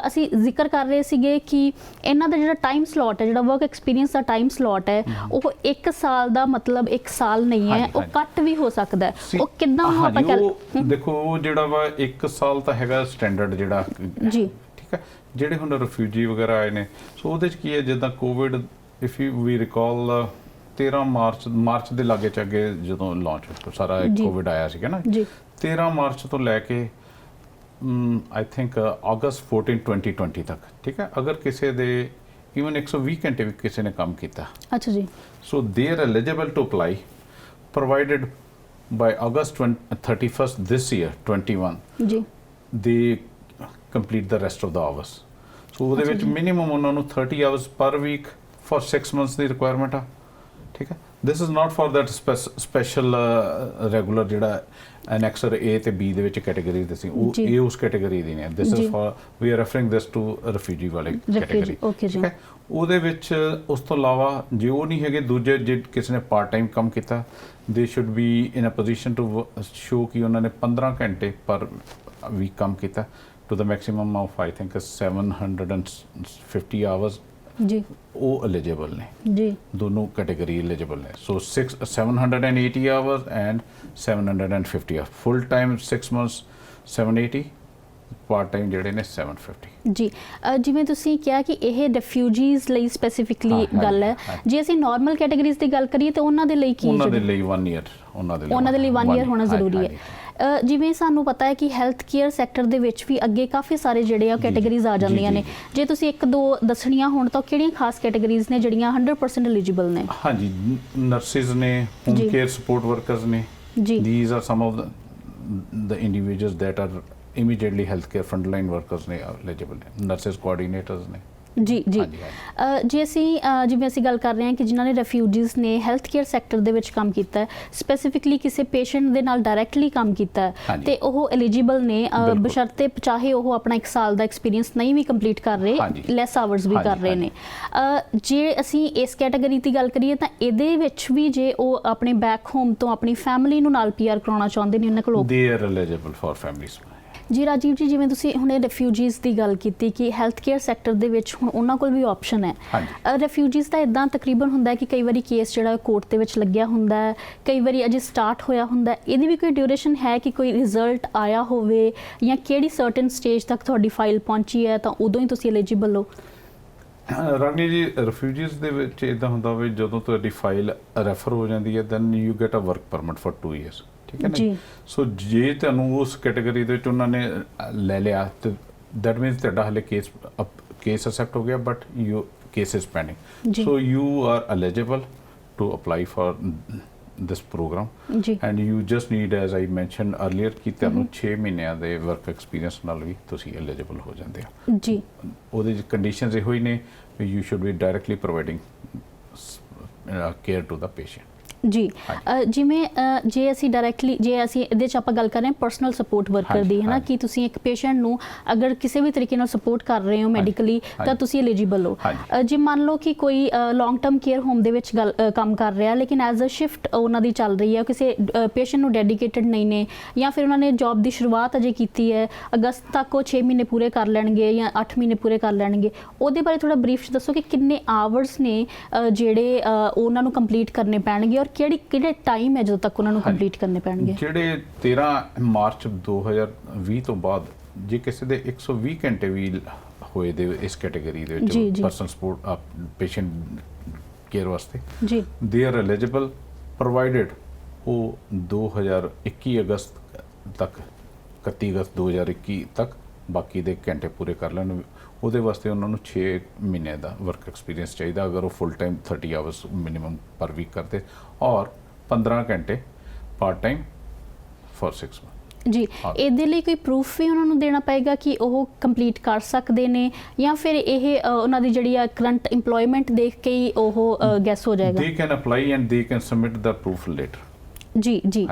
ਅਸੀਂ ਜ਼ਿਕਰ ਕਰ ਰਹੇ ਸੀਗੇ ਕਿ ਇਹਨਾਂ ਦਾ ਜਿਹੜਾ ਟਾਈਮ ਸਲੋਟ ਹੈ, ਜਿਹੜਾ ਵਰਕ ਐਕਸਪੀਰੀਅੰਸ ਦਾ ਟਾਈਮ ਸਲੋਟ ਹੈ, ਉਹ 1 ਸਾਲ ਦਾ ਮਤਲਬ 1 ਸਾਲ ਨਹੀਂ ਹੈ, ਉਹ ਘੱਟ ਵੀ ਹੋ ਸਕਦਾ ਹੈ। ਉਹ ਕਿੱਦਾਂ ਆਪਾਂ ਦੇਖੋ, ਉਹ ਜਿਹੜਾ ਵਾ 1 ਸਾਲ ਤਾਂ ਹੈਗਾ ਸਟੈਂਡਰਡ ਜੀ। ਠੀਕ ਹੈ। ਜਿਹੜੇ ਹੁਣ ਰਿਫਿਊਜੀ ਵਗੈਰਾ ਆਏ ਨੇ, ਸੋ ਉਹਦੇ 'ਚ ਕੀ ਹੈ, ਜਿੱਦਾਂ ਕੋਵਿਡ ਇਫ ਯੂ ਵੀ ਰਿਕਾਲ 13 ਮਾਰਚ ਦੇ ਲਾਗੇ ਚ ਅੱਗੇ ਜਦੋਂ ਲਾਂਚ ਸਾਰਾ ਕੋਵਿਡ ਆਇਆ ਸੀਗਾ ਨਾ, 13 ਮਾਰਚ ਤੋਂ ਲੈ ਕੇ ਆਈ ਥਿੰਕ ਅਗਸਤ 14 2020 ਤੱਕ। ਠੀਕ ਹੈ। ਅਗਰ ਕਿਸੇ ਦੇ ਈਵਨ 120 ਘੰਟੇ ਵੀ ਕਿਸੇ ਨੇ ਕੰਮ ਕੀਤਾ, ਅੱਛਾ ਜੀ, so they are eligible to apply provided by August 31st this year 21 ਜੀ they complete the rest of the hours. So ਉਹਦੇ ਵਿੱਚ minimum ਉਹਨਾਂ ਨੂੰ 30 hours per week for 6 months the requirement ਆ। ਠੀਕ ਹੈ। This is not for that special regular ਜਿਹੜਾ annexer A ਤੇ B ਦੇ ਵਿੱਚ ਕੈਟਾਗਰੀ ਦੱਸੀ, ਉਹ ਇਹ ਉਸ ਕੈਟਾਗਰੀ ਦੀ ਨਹੀਂ। This is for we are referring this to refugee ਵਾਲੇ ਕੈਟਾਗਰੀ। ਠੀਕ ਹੈ। ਉਹਦੇ ਵਿੱਚ ਉਸ ਤੋਂ ਇਲਾਵਾ ਜੇ ਉਹ ਨਹੀਂ ਹੈਗੇ, ਦੂਜੇ ਜੇ ਕਿਸੇ ਨੇ ਪਾਰਟ ਟਾਈਮ ਕੰਮ ਕੀਤਾ, they should be in a position to show ਕਿ ਉਹਨਾਂ ਨੇ 15 ਘੰਟੇ ਪਰ ਵੀਕ ਕੰਮ ਕੀਤਾ to the maximum of I think 750 hours ਜੀ, ਉਹ ਐਲੀਜੀਬਲ ਨੇ ਜੀ, ਦੋਨੋਂ ਕੈਟਾਗਰੀ ਐਲੀਜੀਬਲ ਨੇ। So 780 hours and 750 full time 6 months 780, part time ਜਿਹੜੇ ਨੇ 750 ਜੀ। ਜਿਵੇਂ ਤੁਸੀਂ ਕਿਹਾ ਕਿ ਇਹ ਰਿਫਿਊਜੀਜ਼ ਲਈ ਸਪੈਸੀਫਿਕਲੀ ਗੱਲ ਹੈ, ਜੇ ਅਸੀਂ ਨਾਰਮਲ ਕੈਟਾਗਰੀਜ਼ ਦੀ ਗੱਲ ਕਰੀਏ ਤਾਂ ਉਹਨਾਂ ਦੇ ਲਈ ਕੀ? ਉਹਨਾਂ ਦੇ ਲਈ 1 ਈਅਰ, ਉਹਨਾਂ ਦੇ ਲਈ 1 ਈਅਰ ਹੋਣਾ ਜ਼ਰੂਰੀ ਹੈ। ਜਿਵੇਂ ਸਾਨੂੰ ਪਤਾ ਹੈ ਕਿ ਹੈਲਥ ਕੇਅਰ ਸੈਕਟਰ ਦੇ ਵਿੱਚ ਵੀ ਅੱਗੇ ਕਾਫੀ ਸਾਰੇ ਜਿਹੜੇ ਆ ਕੈਟਾਗਰੀਜ਼ ਆ ਜਾਂਦੀਆਂ ਨੇ, ਜੇ ਤੁਸੀਂ 1-2 ਦੱਸਣੀਆਂ ਹੋਣ ਤਾਂ ਕਿਹੜੀਆਂ ਖਾਸ ਕੈਟਾਗਰੀਜ਼ ਨੇ ਜਿਹੜੀਆਂ 100% ਐਲੀਜੀਬਲ ਨੇ? ਹਾਂਜੀ, ਨਰਸਿਸ ਨੇ, ਹੋਮ ਕੇਅਰ ਸਪੋਰਟ ਵਰਕਰਸ ਨੇ ਜੀ, these are some of the individuals that are immediately healthcare frontline workers ਨੇ eligible ਨੇ, nurses coordinators ਨੇ ਜੀ ਜੀ। ਜੇ ਅਸੀਂ ਜਿਵੇਂ ਅਸੀਂ ਗੱਲ ਕਰ ਰਹੇ ਹਾਂ ਕਿ ਜਿਨ੍ਹਾਂ ਨੇ ਰਿਫਿਊਜੀਜ਼ ਨੇ ਹੈਲਥ ਕੇਅਰ ਸੈਕਟਰ ਦੇ ਵਿੱਚ ਕੰਮ ਕੀਤਾ ਹੈ, ਸਪੈਸੀਫਿਕਲੀ ਕਿਸੇ ਪੇਸ਼ੈਂਟ ਦੇ ਨਾਲ ਡਾਇਰੈਕਟਲੀ ਕੰਮ ਕੀਤਾ ਹੈ, ਤੇ ਉਹ ਐਲੀਜੀਬਲ ਨੇ ਬਸ਼ਰਤੇ ਚਾਹੇ ਉਹ ਆਪਣਾ 1 ਸਾਲ ਦਾ ਐਕਸਪੀਰੀਅੰਸ ਨਹੀਂ ਵੀ ਕੰਪਲੀਟ ਕਰ ਰਹੇ, ਲੈਸ ਆਵਰਸ ਵੀ ਕਰ ਰਹੇ ਨੇ। ਜੇ ਅਸੀਂ ਇਸ ਕੈਟਾਗਰੀ ਦੀ ਗੱਲ ਕਰੀਏ ਤਾਂ ਇਹਦੇ ਵਿੱਚ ਵੀ ਜੇ ਉਹ ਆਪਣੇ ਬੈਕ ਹੋਮ ਤੋਂ ਆਪਣੀ ਫੈਮਿਲੀ ਨੂੰ ਨਾਲ PR ਕਰਾਉਣਾ ਚਾਹੁੰਦੇ ਨੇ, ਉਹਨਾਂ ਕੋਲ ਦੇ ਆਰ ਐਲੀਜੀਬਲ ਫॉर ਫੈਮਿਲੀਜ਼ ਜੀ। ਰਾਜੀਵ ਜੀ, ਜਿਵੇਂ ਤੁਸੀਂ ਹੁਣੇ ਰਿਫਿਊਜੀਜ਼ ਦੀ ਗੱਲ ਕੀਤੀ ਕਿ ਹੈਲਥ ਕੇਅਰ ਸੈਕਟਰ ਦੇ ਵਿੱਚ ਹੁਣ ਉਹਨਾਂ ਕੋਲ ਵੀ ਆਪਸ਼ਨ ਹੈ। ਰਿਫਿਊਜੀਜ਼ ਦਾ ਇਦਾਂ ਤਕਰੀਬਨ ਹੁੰਦਾ ਹੈ ਕਿ ਕਈ ਵਾਰੀ ਕੇਸ ਜਿਹੜਾ ਕੋਰਟ ਦੇ ਵਿੱਚ ਲੱਗਿਆ ਹੁੰਦਾ ਹੈ, ਕਈ ਵਾਰੀ ਅਜੇ ਸਟਾਰਟ ਹੋਇਆ ਹੁੰਦਾ ਹੈ, ਇਹਦੀ ਵੀ ਕੋਈ ਡਿਊਰੇਸ਼ਨ ਹੈ ਕਿ ਕੋਈ ਰਿਜ਼ਲਟ ਆਇਆ ਹੋਵੇ ਜਾਂ ਕਿਹੜੀ ਸਰਟਨ ਸਟੇਜ ਤੱਕ ਤੁਹਾਡੀ ਫਾਈਲ ਪਹੁੰਚੀ ਹੈ ਤਾਂ ਉਦੋਂ ਹੀ ਤੁਸੀਂ ਐਲੀਜੀਬਲ ਹੋ? ਰਾਣੀ ਜੀ ਰਿਫਿਊਜੀਜ਼ ਦੇ ਵਿੱਚ ਇਦਾਂ ਹੁੰਦਾ ਵੀ ਜਦੋਂ ਤੁਹਾਡੀ ਫਾਈਲ ਰੈਫਰ ਹੋ ਜਾਂਦੀ ਹੈ then you get a work permit for 2 years, ਠੀਕ ਹੈ ਨਾ। ਸੋ ਜੇ ਤੁਹਾਨੂੰ ਉਸ ਕੈਟਾਗਰੀ ਦੇ ਵਿੱਚ ਉਹਨਾਂ ਨੇ ਲੈ ਲਿਆ ਤੇ ਦੈਟ ਮੀਨਸ ਤੁਹਾਡਾ ਹਾਲੇ ਕੇਸ ਅਸੈਪਟ ਹੋ ਗਿਆ but you case is pending, so you are eligible to apply for this program and you just need, as I mentioned earlier, ਕਿ ਤੁਹਾਨੂੰ 6 ਮਹੀਨਿਆਂ ਦੇ ਵਰਕ ਐਕਸਪੀਰੀਅੰਸ ਨਾਲ ਵੀ ਤੁਸੀਂ ਐਲੀਜੀਬਲ ਹੋ ਜਾਂਦੇ ਆ ਜੀ। ਉਹਦੇ ਕੰਡੀਸ਼ਨਸ ਇਹੋ ਹੀ ਨੇ, you should be directly providing care to the patient ਜੀ। ਜਿਵੇਂ ਜੇ ਅਸੀਂ ਡਾਇਰੈਕਟਲੀ ਜੇ ਅਸੀਂ ਇਹਦੇ 'ਚ ਆਪਾਂ ਗੱਲ ਕਰ ਰਹੇ ਹਾਂ ਪਰਸਨਲ ਸਪੋਰਟ ਵਰਕਰ ਦੀ, ਹੈ ਨਾ, ਕਿ ਤੁਸੀਂ ਇੱਕ ਪੇਸ਼ੈਂਟ ਨੂੰ ਅਗਰ ਕਿਸੇ ਵੀ ਤਰੀਕੇ ਨਾਲ ਸਪੋਰਟ ਕਰ ਰਹੇ ਹੋ ਮੈਡੀਕਲੀ ਤਾਂ ਤੁਸੀਂ ਐਲੀਜੀਬਲ ਹੋ। ਜੇ ਮੰਨ ਲਓ ਕਿ ਕੋਈ ਲੌਂਗ ਟਰਮ ਕੇਅਰ ਹੋਮ ਦੇ ਵਿੱਚ ਕੰਮ ਕਰ ਰਿਹਾ ਲੇਕਿਨ ਐਜ਼ ਅ ਸ਼ਿਫਟ ਉਹਨਾਂ ਦੀ ਚੱਲ ਰਹੀ ਹੈ, ਕਿਸੇ ਪੇਸ਼ੈਂਟ ਨੂੰ ਡੈਡੀਕੇਟਡ ਨਹੀਂ ਨੇ ਜਾਂ ਫਿਰ ਉਹਨਾਂ ਨੇ ਜੌਬ ਦੀ ਸ਼ੁਰੂਆਤ ਅਜੇ ਕੀਤੀ ਹੈ, ਅਗਸਤ ਤੱਕ ਉਹ 6 ਮਹੀਨੇ ਪੂਰੇ ਕਰ ਲੈਣਗੇ ਜਾਂ 8 ਮਹੀਨੇ ਪੂਰੇ ਕਰ ਲੈਣਗੇ, ਉਹਦੇ ਬਾਰੇ ਥੋੜਾ ਬਰੀਫ 'ਚ ਦੱਸੋ ਕਿ ਕਿੰਨੇ ਆਵਰਸ ਨੇ ਜਿਹੜੇ ਉਹਨਾਂ ਨੂੰ ਕੰਪਲੀਟ ਕਰਨੇ ਪੈਣਗੇ ਔਰ ਕਿਹੜੇ ਟਾਈਮ ਹੈ ਜਦੋਂ ਤੱਕ ਉਹਨਾਂ ਨੂੰ ਕੰਪਲੀਟ ਕਰਨੇ ਪੈਣਗੇ। ਜਿਹੜੇ 13 ਮਾਰਚ 2020 ਤੋਂ ਬਾਅਦ ਜੇ ਕਿਸੇ ਦੇ 120 ਘੰਟੇ ਵੀ ਹੋਏ ਦੇ ਇਸ ਕੈਟਾਗਰੀ ਦੇ ਵਿੱਚ ਪਰਸਨਲ ਸਪੋਰਟ ਪੇਸ਼ੈਂਟ ਕੇਅਰ ਵਾਸਤੇ ਜੀ, ਦੇ ਆਰ ਐਲੀਜੀਬਲ ਪ੍ਰੋਵਾਈਡਡ ਉਹ 2021 ਅਗਸਤ ਤੱਕ 31 ਅਗਸਤ 2021 ਤੱਕ ਬਾਕੀ ਦੇ ਘੰਟੇ ਪੂਰੇ ਕਰ ਲੈਣ। ਉਹਦੇ ਵਾਸਤੇ ਉਹਨਾਂ ਨੂੰ 6 ਮਹੀਨੇ ਦਾ ਵਰਕ ਐਕਸਪੀਰੀਅੰਸ ਚਾਹੀਦਾ ਅਗਰ ਉਹ full time 30 hours minimum per week ਕਰਦੇ ਔਰ 15 ਘੰਟੇ ਪਾਰਟ ਟਾਈਮ ਫॉर 6 ਮੰਥ ਜੀ। ਇਹਦੇ ਲਈ ਕੋਈ ਪ੍ਰੂਫ ਵੀ ਉਹਨਾਂ ਨੂੰ ਦੇਣਾ ਪਏਗਾ ਕਿ ਉਹ ਕੰਪਲੀਟ ਕਰ ਸਕਦੇ ਨੇ ਜਾਂ ਫਿਰ ਇਹ ਉਹਨਾਂ ਦੀ ਜਿਹੜੀ ਆ ਕਰੰਟ ਇੰਪਲੋਇਮੈਂਟ ਦੇਖ ਕੇ ਹੀ ਉਹ ਗੈਸ ਹੋ ਜਾਏਗਾ? ਦੇ can apply and they can submit the proof later ਜੀ ਜੀ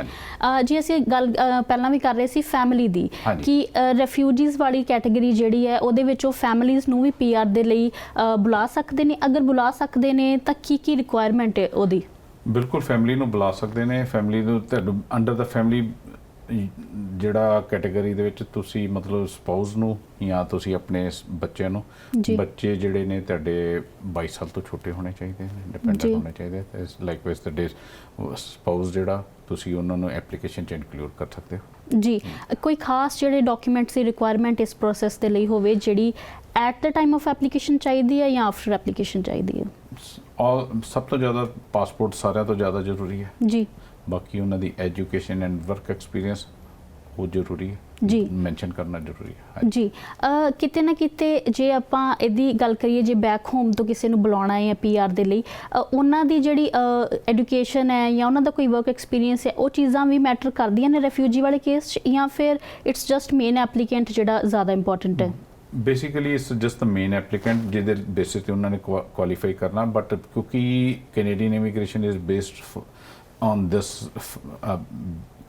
ਜੀ। ਅਸੀਂ ਗੱਲ ਪਹਿਲਾਂ ਵੀ ਕਰ ਰਹੇ ਸੀ ਫੈਮਿਲੀ ਦੀ ਕਿ ਰੈਫਿਊਜੀਜ਼ ਵਾਲੀ ਕੈਟਾਗਰੀ ਜਿਹੜੀ ਹੈ ਉਹਦੇ ਵਿੱਚ ਉਹ ਫੈਮਿਲੀਜ਼ ਨੂੰ ਵੀ ਪੀਆਰ ਦੇ ਲਈ ਬੁਲਾ ਸਕਦੇ ਨੇ, ਅਗਰ ਬੁਲਾ ਸਕਦੇ ਨੇ ਤਾਂ ਕੀ ਰਿਕੁਆਇਰਮੈਂਟ ਹੈ ਉਹਦੀ? ਬਿਲਕੁਲ ਫੈਮਿਲੀ ਨੂੰ ਬੁਲਾ ਸਕਦੇ ਨੇ। ਫੈਮਿਲੀ ਨੂੰ ਤੁਹਾਨੂੰ ਅੰਡਰ ਦਾ ਫੈਮਿਲੀ ਜਿਹੜਾ ਕੈਟਾਗਰੀ ਦੇ ਵਿੱਚ ਤੁਸੀਂ ਮਤਲਬ ਸਪਾਊਸ ਨੂੰ ਜਾਂ ਤੁਸੀਂ ਆਪਣੇ ਬੱਚਿਆਂ ਨੂੰ, ਬੱਚੇ ਜਿਹੜੇ ਨੇ ਤੁਹਾਡੇ 22 ਸਾਲ ਤੋਂ ਛੋਟੇ ਹੋਣੇ ਚਾਹੀਦੇ ਨੇ, ਡਿਪੈਂਡੈਂਟ ਹੋਣੇ ਚਾਹੀਦੇ ਤੇ ਲਾਈਕਵਾਈਜ਼ ਤੁਹਾਡੇ ਸਪਾਊਸ ਜਿਹੜਾ ਤੁਸੀਂ ਉਹਨਾਂ ਨੂੰ ਐਪਲੀਕੇਸ਼ਨ 'ਚ ਇਨਕਲੂਡ ਕਰ ਸਕਦੇ ਹੋ ਜੀ। ਕੋਈ ਖਾਸ ਜਿਹੜੇ ਡਾਕੂਮੈਂਟਸ ਦੀ ਰਿਕੁਆਇਰਮੈਂਟ ਇਸ ਪ੍ਰੋਸੈਸ ਦੇ ਲਈ ਹੋਵੇ ਜਿਹੜੀ at the time of application ਚਾਹੀਦੀ ਹੈ ਜਾਂ ਆਫਟਰ ਐਪਲੀਕੇਸ਼ਨ ਚਾਹੀਦੀ ਹੈ? ਸਭ ਤੋਂ ਜ਼ਿਆਦਾ ਪਾਸਪੋਰਟ ਸਾਰਿਆਂ ਤੋਂ ਜ਼ਿਆਦਾ ਜ਼ਰੂਰੀ ਹੈ ਜੀ। ਬਾਕੀ ਉਹਨਾਂ ਦੀ ਐਜੂਕੇਸ਼ਨ ਐਂਡ ਵਰਕ ਐਕਸਪੀਰੀਅੰਸ ਉਹ ਜ਼ਰੂਰੀ ਹੈ ਜੀ, ਮੈਂਸ਼ਨ ਕਰਨਾ ਜ਼ਰੂਰੀ ਹੈ ਜੀ। ਕਿਤੇ ਨਾ ਕਿਤੇ ਜੇ ਆਪਾਂ ਇਹਦੀ ਗੱਲ ਕਰੀਏ ਜੇ ਬੈਕ ਹੋਮ ਤੋਂ ਕਿਸੇ ਨੂੰ ਬੁਲਾਉਣਾ ਹੈ ਪੀਆਰ ਦੇ ਲਈ, ਉਹਨਾਂ ਦੀ ਜਿਹੜੀ ਐਜੂਕੇਸ਼ਨ ਹੈ ਜਾਂ ਉਹਨਾਂ ਦਾ ਕੋਈ ਵਰਕ ਐਕਸਪੀਰੀਅੰਸ ਹੈ ਉਹ ਚੀਜ਼ਾਂ ਵੀ ਮੈਟਰ ਕਰਦੀਆਂ ਨੇ ਰੈਫਿਊਜੀ ਵਾਲੇ ਕੇਸ 'ਚ ਜਾਂ ਫਿਰ ਇਟਸ ਜਸਟ ਮੇਨ ਐਪਲੀਕੈਂਟ ਜਿਹੜਾ ਜ਼ਿਆਦਾ ਇੰਪੋਰਟੈਂਟ ਹੈ? Basically it's just the main applicant ਜਿਹਦੇ ਬੇਸਿਸ ਤੇ ਉਹਨਾਂ ਨੇ ਕੁਆਲੀਫਾਈ ਕਰਨਾ, ਬਟ ਕਿਉਂਕਿ Canadian immigration is based on this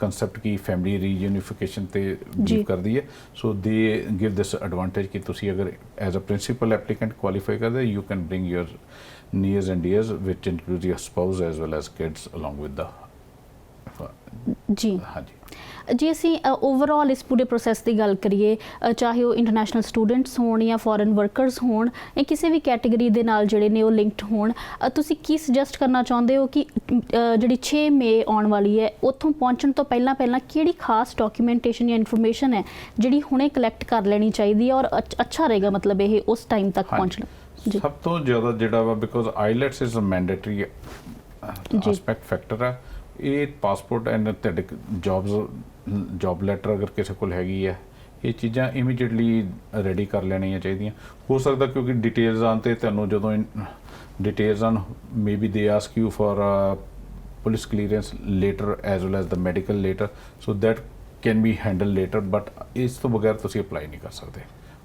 concept की family reunification ਤੇ ਬੀਵ ਕਰਦੀ ਹੈ, so they give this advantage ਕਿ ਤੁਸੀਂ ਅਗਰ as a principal applicant qualify ਕਰਦੇ you can bring your nears and dears which includes your spouse as well as kids along with the ਜੀ। ਹਾਂਜੀ ਜੀ। ਅਸੀਂ ਓਵਰਆਲ ਇਸ ਪੂਰੇ ਪ੍ਰੋਸੈਸ ਦੀ ਗੱਲ ਕਰੀਏ, ਚਾਹੇ ਉਹ ਇੰਟਰਨੈਸ਼ਨਲ ਸਟੂਡੈਂਟਸ ਹੋਣ ਜਾਂ ਫੋਰਨ ਵਰਕਰਸ ਹੋਣ ਜਾਂ ਕਿਸੇ ਵੀ ਕੈਟਾਗਰੀ ਦੇ ਨਾਲ ਜਿਹੜੇ ਨੇ ਉਹ ਲਿੰਕਡ ਹੋਣ, ਤੁਸੀਂ ਕੀ ਸੁਜੈਸਟ ਕਰਨਾ ਚਾਹੁੰਦੇ ਹੋ ਕਿ ਜਿਹੜੀ 6 ਮਈ ਆਉਣ ਵਾਲੀ ਹੈ ਉੱਥੋਂ ਪਹੁੰਚਣ ਤੋਂ ਪਹਿਲਾਂ ਕਿਹੜੀ ਖਾਸ ਡਾਕੂਮੈਂਟੇਸ਼ਨ ਜਾਂ ਇਨਫੋਰਮੇਸ਼ਨ ਹੈ ਜਿਹੜੀ ਹੁਣੇ ਕਲੈਕਟ ਕਰ ਲੈਣੀ ਚਾਹੀਦੀ ਹੈ ਔਰ ਅੱਛਾ ਰਹੇਗਾ ਮਤਲਬ ਇਹ ਉਸ ਟਾਈਮ ਤੱਕ ਪਹੁੰਚਣਾ? ਸਭ ਤੋਂ ਜ਼ਿਆਦਾ ਜਿਹੜਾ ਵਾ because IELTS is a mandatory aspect factor ਹੈ। ਇਹ ਪਾਸਪੋਰਟ ਐਂਡ ਤੁਹਾਡੇ ਜੌਬ ਲੈਟਰ ਅਗਰ ਕਿਸੇ ਕੋਲ ਹੈਗੀ ਹੈ, ਇਹ ਚੀਜ਼ਾਂ ਇਮੀਡੀਏਟਲੀ ਰੈਡੀ ਕਰ ਲੈਣੀਆਂ ਚਾਹੀਦੀਆਂ। ਹੋ ਸਕਦਾ ਕਿਉਂਕਿ ਡਿਟੇਲਸ ਆਉਣ 'ਤੇ ਤੁਹਾਨੂੰ ਜਦੋਂ ਡਿਟੇਲਸ ਆਨ ਮੇ ਬੀ ਦੇ ask you for police clearance later as well as the medical later, so that can be handle later, but ਇਸ ਤੋਂ ਬਗੈਰ ਤੁਸੀਂ ਅਪਲਾਈ ਨਹੀਂ ਕਰ ਸਕਦੇ।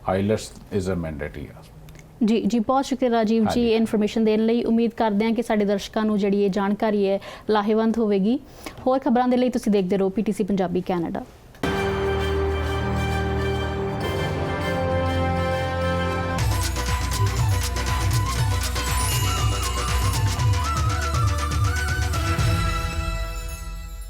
ਆਈਲੈਟਸ ਇਜ਼ ਅ ਮੈਂਡੇਟਰੀ ਜੀ ਜੀ। ਬਹੁਤ ਸ਼ੁਕਰੀਆ ਰਾਜੀਵ ਜੀ ਇਨਫੋਰਮੇਸ਼ਨ ਦੇਣ ਲਈ। ਉਮੀਦ ਕਰਦੇ ਹਾਂ ਕਿ ਸਾਡੇ ਦਰਸ਼ਕਾਂ ਨੂੰ ਜਿਹੜੀ ਇਹ ਜਾਣਕਾਰੀ ਹੈ ਲਾਹੇਵੰਦ ਹੋਵੇਗੀ। ਹੋਰ ਖਬਰਾਂ ਦੇ ਲਈ ਤੁਸੀਂ ਦੇਖਦੇ ਰਹੋ PTC ਪੰਜਾਬੀ ਕੈਨੇਡਾ।